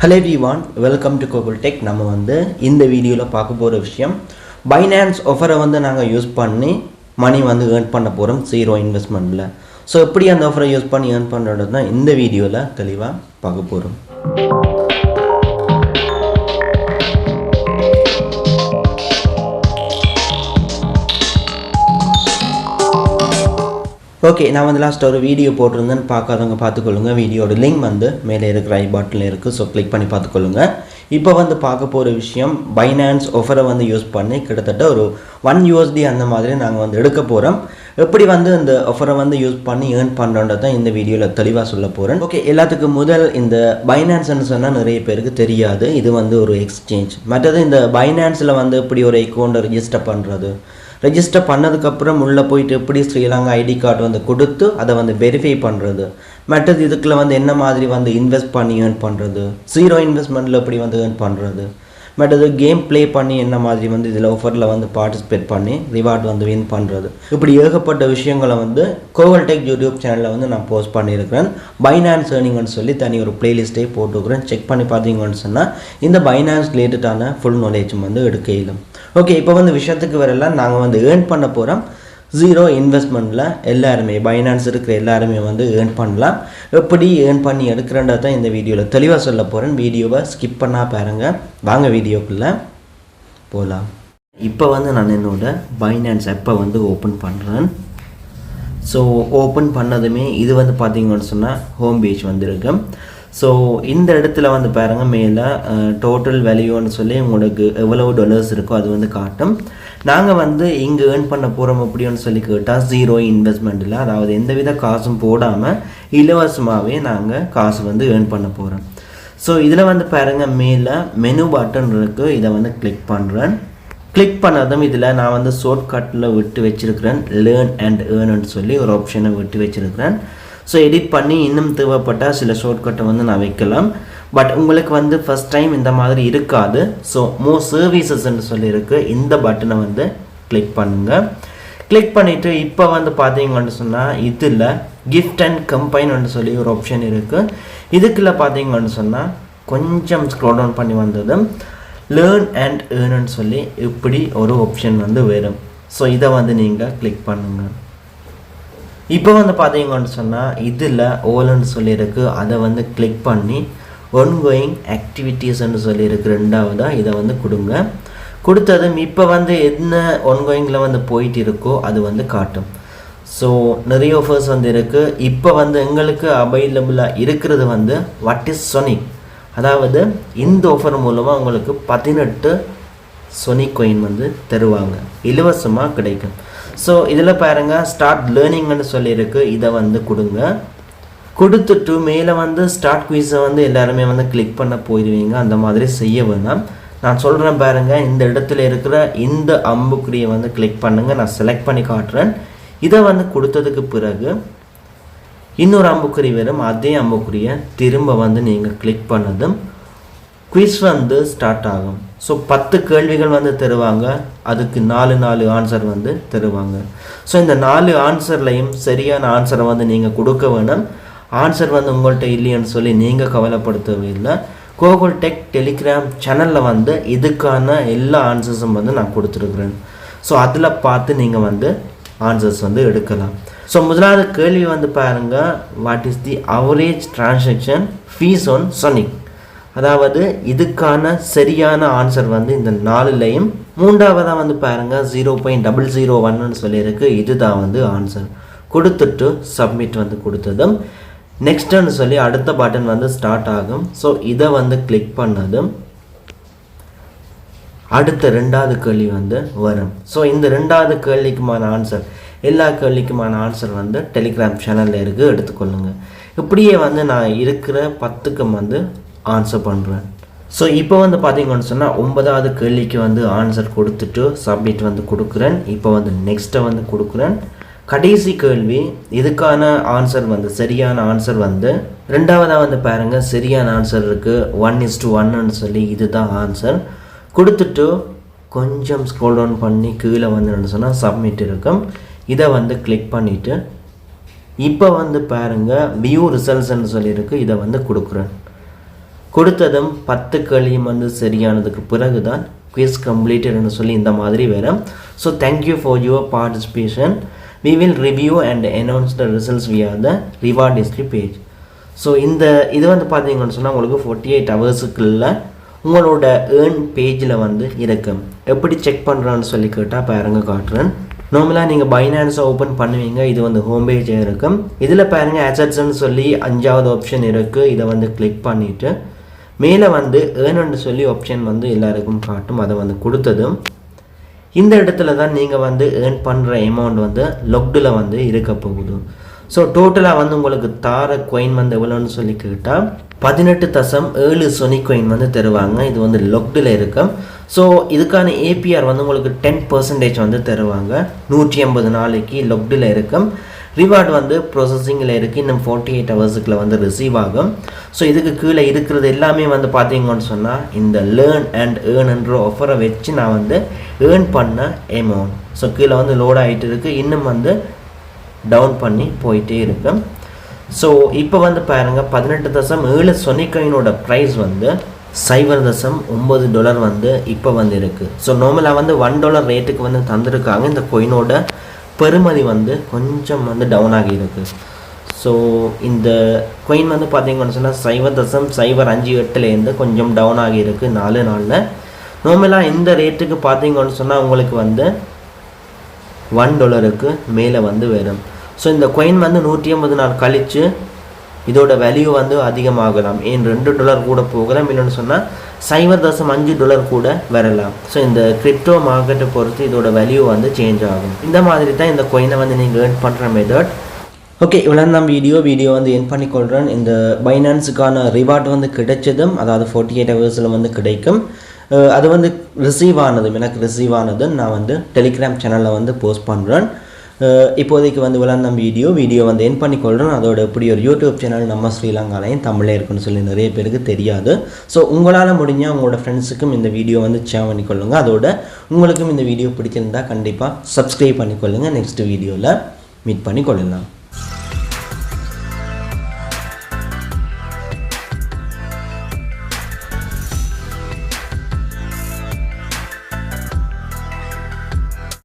Hello everyone, welcome to Google Tech. நம்ம வந்து இந்த வீடியோல பார்க்க போற விஷயம் Binance ஆஃபரை வந்து நாங்க யூஸ் பண்ணி மணி வந்து earn பண்ண போறோம் zero இன்வெஸ்ட்மென்ட்ல. சோ எப்படி அந்த ஆஃபரை யூஸ் பண்ணி earn பண்றது தான் இந்த வீடியோல தெளிவா பார்க்க போறோம். ஓகே, நான் வந்து லாஸ்ட் ஒரு வீடியோ போட்டிருந்தேன்னு பார்க்காதவங்க பார்த்துக்கொள்ளுங்க. வீடியோட லிங்க் வந்து மேலே இருக்கிற ஐ பட்டனில் இருக்குது. ஸோ கிளிக் பண்ணி பார்த்துக்கொள்ளுங்க. இப்போ வந்து பார்க்க போகிற விஷயம் பைனான்ஸ் ஆஃபரை வந்து யூஸ் பண்ணி கிட்டத்தட்ட ஒரு $1 அந்த மாதிரி நாங்கள் வந்து எடுக்க போகிறோம். எப்படி வந்து இந்த ஆஃபரை வந்து யூஸ் பண்ணி ஏர்ன் பண்ணுறோன்றதை தான் இந்த வீடியோவில் தெளிவாக சொல்ல போகிறேன். ஓகே, எல்லாத்துக்கும் முதல் இந்த பைனான்ஸ்ன்னு சொன்னால் நிறைய பேருக்கு தெரியாது. இது வந்து ஒரு எக்ஸ்சேஞ்ச். மற்றது இந்த பைனான்ஸில் வந்து எப்படி ஒரு அக்கௌண்ட்டை ரெஜிஸ்டர் பண்ணுறது, ரெஜிஸ்டர் பண்ணதுக்கப்புறம் உள்ளே போயிட்டு எப்படி ஸ்ரீலங்கா ஐடி கார்டு வந்து கொடுத்து அதை வந்து வெரிஃபை பண்ணுறது, மற்றது இதுக்குள்ள வந்து என்ன மாதிரி வந்து இன்வெஸ்ட் பண்ணி ஏர்ன் பண்ணுறது, ஜீரோ இன்வெஸ்ட்மெண்ட்டில் எப்படி வந்து ஏர்ன் பண்ணுறது, மற்றது கேம் ப்ளே பண்ணி என்ன மாதிரி வந்து இதில் ஆஃபரில் வந்து பார்ட்டிசிபேட் பண்ணி ரிவார்ட் வந்து வின் பண்ணுறது, இப்படி ஏகப்பட்ட விஷயங்களை வந்து கோவல் டெக் யூடியூப் சேனலில் வந்து நான் போஸ்ட் பண்ணியிருக்கிறேன். பைனான்ஸ் ஏர்னிங்னு சொல்லி தனி ஒரு பிளேலிஸ்ட்டே போட்டுக்கிறேன். செக் பண்ணி பார்த்தீங்கன்னு சொன்னால் இந்த பைனான்ஸ் ரிலேட்டடான ஃபுல் நாலேஜும் வந்து எடுக்க இயலும். ஓகே, இப்போ வந்து விஷயத்துக்கு வரலாம். நாங்கள் வந்து ஏர்ன் பண்ண போகிறோம் ஜீரோ இன்வெஸ்ட்மெண்ட்டில். எல்லாருமே பைனான்ஸ் இருக்கிற எல்லாருமே வந்து ஏர்ன் பண்ணலாம். எப்படி ஏர்ன் பண்ணி எடுக்கிறன்றதை தான் இந்த வீடியோவில் தெளிவாக சொல்ல போகிறேன். வீடியோவை ஸ்கிப் பண்ணால் பாருங்கள். வாங்க வீடியோக்குள்ளே போகலாம். இப்போ வந்து நான் என்னோட பைனான்ஸ் ஆப்பை வந்து ஓப்பன் பண்ணுறேன். ஸோ ஓப்பன் பண்ணதுமே இது வந்து பார்த்தீங்கன்னு சொன்னால் ஹோம் பேஜ் வந்துருக்கு. ஸோ இந்த இடத்துல வந்து பாருங்கள், மேலே டோட்டல் வேல்யூன்னு சொல்லி உங்களுக்கு எவ்வளோ டாலர்ஸ் இருக்கோ அது வந்து காட்டும். நாங்கள் வந்து இங்கே ஏர்ன் பண்ண போகிறோம் அப்படின்னு சொல்லி கேட்டால் ஜீரோ இன்வெஸ்ட்மெண்ட்டில், அதாவது எந்தவித காசும் போடாமல் இலவசமாகவே நாங்கள் காசு வந்து ஏர்ன் பண்ண போகிறோம். ஸோ இதில் வந்து பாருங்கள், மேலே மெனு பட்டன் இருக்குது. இதை வந்து கிளிக் பண்ணுறேன். கிளிக் பண்ணதும் இதில் நான் வந்து ஷார்ட்கட்டில் விட்டு வச்சுருக்கிறேன் லேர்ன் அண்ட் ஏர்ன்னு சொல்லி ஒரு ஆப்ஷனை விட்டு வச்சுருக்கிறேன். ஸோ எடிட் பண்ணி இன்னும் தேவைப்பட்டால் சில ஷார்ட்கட்டை வந்து நான் வைக்கலாம். பட் உங்களுக்கு வந்து ஃபஸ்ட் டைம் இந்த மாதிரி இருக்காது. ஸோ மோர் சர்வீசஸ்ன்னு சொல்லியிருக்கு. இந்த பட்டனை வந்து கிளிக் பண்ணுங்கள். கிளிக் பண்ணிவிட்டு இப்போ வந்து பார்த்தீங்கன்னு சொன்னால் இதில் கிஃப்ட் அண்ட் கம்பைன்னு சொல்லி ஒரு ஆப்ஷன் இருக்குது. இதுக்குள்ளே பார்த்தீங்கன்னு சொன்னால் கொஞ்சம் ஸ்க்ரோல் டவுன் பண்ணி வந்தது லேர்ன் அண்ட் ஏர்ன்னு சொல்லி இப்படி ஒரு ஆப்ஷன் வந்து வரும். ஸோ இதை வந்து நீங்கள் கிளிக் பண்ணுங்கள். இப்போ வந்து பார்த்தீங்கன்னு சொன்னால் இதில் ஓலன்னு சொல்லியிருக்கு. அதை வந்து கிளிக் பண்ணி ஒன்கோயிங் ஆக்டிவிட்டீஸ்ன்னு சொல்லியிருக்கு. ரெண்டாவதாக இதை வந்து கொடுங்க. கொடுத்ததும் இப்போ வந்து என்ன ஒன்கோயிங்கில் வந்து போயிட்டு இருக்கோ அது வந்து காட்டும். ஸோ நிறைய ஆஃபர்ஸ் வந்து இருக்குது. இப்போ வந்து எங்களுக்கு அவைலபிளாக இருக்கிறது வந்து வாட் இஸ் சொனிக், அதாவது இந்த ஆஃபர் மூலமாக உங்களுக்கு 18 சொனிக் காயின் வந்து தருவாங்க, இலவசமாக கிடைக்கும். ஸோ இதில் பாருங்கள் ஸ்டார்ட் லேர்னிங்னு சொல்லியிருக்கு. இதை வந்து கொடுங்க. கொடுத்துட்டு மேலே வந்து ஸ்டார்ட் குவிஸை வந்து எல்லாருமே வந்து கிளிக் பண்ண போயிடுவீங்க. அந்த மாதிரி செய்ய வேணாம். நான் சொல்கிறேன் பாருங்கள், இந்த இடத்துல இருக்கிற இந்த அம்புக்குறியை வந்து கிளிக் பண்ணுங்கள். நான் செலக்ட் பண்ணி காட்டுறேன். இதை வந்து கொடுத்ததுக்கு பிறகு இன்னொரு அம்புக்குறி வரும். அதே அம்புக்குறியை திரும்ப வந்து நீங்கள் கிளிக் பண்ணதும் குவிஸ் வந்து ஸ்டார்ட் ஆகும். ஸோ 10 கேள்விகள் வந்து தருவாங்க. அதுக்கு 4 ஆன்சர் வந்து தருவாங்க. ஸோ இந்த 4 ஆன்சர்லையும் சரியான ஆன்சரை வந்து நீங்கள் கொடுக்க வேணும். ஆன்சர் வந்து உங்கள்கிட்ட இல்லைன்னு சொல்லி நீங்கள் கவலைப்படுத்தவே இல்லை. கோகுல் டெக் டெலிகிராம் சேனலில் வந்து இதுக்கான எல்லா ஆன்சர்ஸும் வந்து நான் கொடுத்துருக்குறேன். ஸோ அதில் பார்த்து நீங்கள் வந்து ஆன்சர்ஸ் வந்து எடுக்கலாம். ஸோ முதலாவது கேள்வி வந்து பாருங்கள், what is the average transaction fees on Sonic, அதாவது இதுக்கான சரியான ஆன்சர் வந்து இந்த 4லையும். மூன்றாவதாக வந்து பாருங்கள் 0.001ன்னு சொல்லியிருக்கு. இதுதான் வந்து ஆன்சர். கொடுத்துட்டு சப்மிட் வந்து கொடுத்ததும் நெக்ஸ்ட்டுன்னு சொல்லி அடுத்த பட்டன் வந்து ஸ்டார்ட் ஆகும். ஸோ இதை வந்து கிளிக் பண்ணதும் அடுத்த 2வது கேள்வி வந்து வரும். ஸோ இந்த 2வது கேள்விக்குமான ஆன்சர், எல்லா கேள்விக்குமான ஆன்சர் வந்து டெலிகிராம் சேனலில் இருக்குது, எடுத்துக்கொள்ளுங்க. இப்படியே வந்து நான் இருக்கிற 10க்கும் வந்து ஆன்சர் பண்ணுறேன். ஸோ இப்போ வந்து பார்த்தீங்கன்னு சொன்னால் 9வது கேள்விக்கு வந்து ஆன்சர் கொடுத்துட்டு சப்மிட் வந்து கொடுக்குறேன். இப்போ வந்து நெக்ஸ்ட்டை வந்து கொடுக்குறேன். கடைசி கேள்வி, இதுக்கான ஆன்சர் வந்து சரியான ஆன்சர் வந்து 2வதாக வந்து பாருங்கள் சரியான ஆன்சர் இருக்குது 1:1ன்னு சொல்லி. இதுதான் ஆன்சர். கொடுத்துட்டு கொஞ்சம் ஸ்க்ரோல் டவுன் பண்ணி கீழே வந்து சொன்னால் சப்மிட் இருக்கும். இதை வந்து கிளிக் பண்ணிவிட்டு இப்போ வந்து பாருங்கள் வியூ ரிசல்ட்ஸ்ன்னு சொல்லியிருக்கு. இதை வந்து கொடுக்குறேன். கொடுத்ததும் 10 கேள்வியும் வந்து சரியானதுக்கு பிறகு தான் குவிஸ் கம்ப்ளீட்டட்னு சொல்லி இந்த மாதிரி வரும். So thank you for your participation. We will review and announce the results via the reward history page. So இது வந்து பார்த்தீங்கன்னு சொன்னால் உங்களுக்கு 48 ஹவர்ஸுக்குள்ள உங்களோட ஏர்ன் பேஜில் வந்து இருக்கும். எப்படி செக் பண்ணுறான்னு சொல்லி கேட்டால் பாருங்க காட்டுறேன். நார்மலாக நீங்கள் பைனான்ஸை ஓப்பன் பண்ணுவீங்க. இது வந்து ஹோம் பேஜாக இருக்கும். இதில் பாருங்கள் அசட்ஸ்ன்னு சொல்லி 5வது ஆப்ஷன் இருக்குது. இதை வந்து கிளிக் பண்ணிவிட்டு மேலே வந்து ஏர்ன்னு சொல்லி ஆப்ஷன் வந்து எல்லாருக்கும் காட்டும். அதை வந்து கொடுத்ததும் இந்த இடத்துல தான் நீங்கள் வந்து ஏர்ன் பண்ணுற அமௌண்ட் வந்து லொக்டில் வந்து இருக்க போகுது. ஸோ டோட்டலாக வந்து உங்களுக்கு தார கொயின் வந்து எவ்வளோன்னு சொல்லி கேட்டால் 18.7 சொனி கொயின் வந்து தருவாங்க. இது வந்து லொக்டில் இருக்கும். ஸோ இதுக்கான ஏபிஆர் வந்து உங்களுக்கு 10% வந்து தருவாங்க. 180 நாளைக்கு லொக்டில் இருக்கும். ரிவார்டு வந்து ப்ராசஸிங்கில் இருக்குது. இன்னும் 48 ஹவர்ஸுக்குள்ள வந்து ரிசீவ் ஆகும். ஸோ இதுக்கு கீழே இருக்கிறது எல்லாமே வந்து பார்த்தீங்கன்னு சொன்னால் இந்த லேர்ன் அண்ட் ஏர்ன்ன்ற ஆஃபரை வச்சு நான் வந்து ஏர்ன் பண்ண அமௌண்ட். ஸோ கீழே வந்து லோட் ஆகிட்டு இருக்குது. இன்னும் வந்து டவுன் பண்ணி போயிட்டே இருக்கு. ஸோ இப்போ வந்து பாருங்கள் 18.7 சொனி காயினோட ப்ரைஸ் வந்து $0.9 வந்து இப்போ வந்து இருக்குது. ஸோ நார்மலாக வந்து $1 ரேட்டுக்கு வந்து தந்துருக்காங்க. இந்த கொயினோட பெருமதி வந்து கொஞ்சம் வந்து டவுன் ஆகியிருக்கு. ஸோ இந்த கொயின் வந்து பார்த்தீங்கன்னு சொன்னால் 0.058 கொஞ்சம் டவுன் ஆகியிருக்கு 4 நாளில். நார்மலாக இந்த ரேட்டுக்கு பார்த்தீங்கன்னு சொன்னால் உங்களுக்கு வந்து $1 மேலே வந்து வரும். ஸோ இந்த கொயின் வந்து 180 நாள் கழித்து இதோட வேல்யூ வந்து அதிகமாகலாம். ஏன் $2 கூட போகலாம். இல்லைன்னு சொன்னால் $0.5 கூட வரலாம். ஸோ இந்த கிரிப்டோ மார்க்கெட்டை பொறுத்து இதோட வேல்யூ வந்து சேஞ்ச் ஆகும். இந்த மாதிரி தான் இந்த கொயினை வந்து நீங்கள் ஏர்ன் பண்ணுற மெத்தட். ஓகே, இவ்வளோ தான் வீடியோ வந்து என் பண்ணிக்கொள்கிறேன். இந்த பைனான்ஸுக்கான ரிவார்டு வந்து கிடைச்சதும் அதாவது 48 ஹவர்ஸில் வந்து கிடைக்கும். அது வந்து எனக்கு ரிசீவ் ஆனதும் நான் வந்து டெலிகிராம் சேனலில் வந்து போஸ்ட் பண்ணுறேன். இப்போதைக்கு வந்து விளாண்டம் வீடியோ வந்து என் பண்ணிக்கொள்கிறேன். அதோட இப்படி ஒரு யூடியூப் சேனல் நம்ம ஸ்ரீலங்காலையும் தமிழே இருக்குன்னு சொல்லி நிறைய பேருக்கு தெரியாது. ஸோ உங்களால் முடிஞ்சால் உங்களோட ஃப்ரெண்ட்ஸுக்கும் இந்த வீடியோ வந்து ஷேர் பண்ணிக்கொள்ளுங்க. அதோட உங்களுக்கும் இந்த வீடியோ பிடிச்சிருந்தா கண்டிப்பாக சப்ஸ்கிரைப் பண்ணிக்கொள்ளுங்கள். நெக்ஸ்ட் வீடியோவில் மீட் பண்ணிக்கொள்ளலாம்.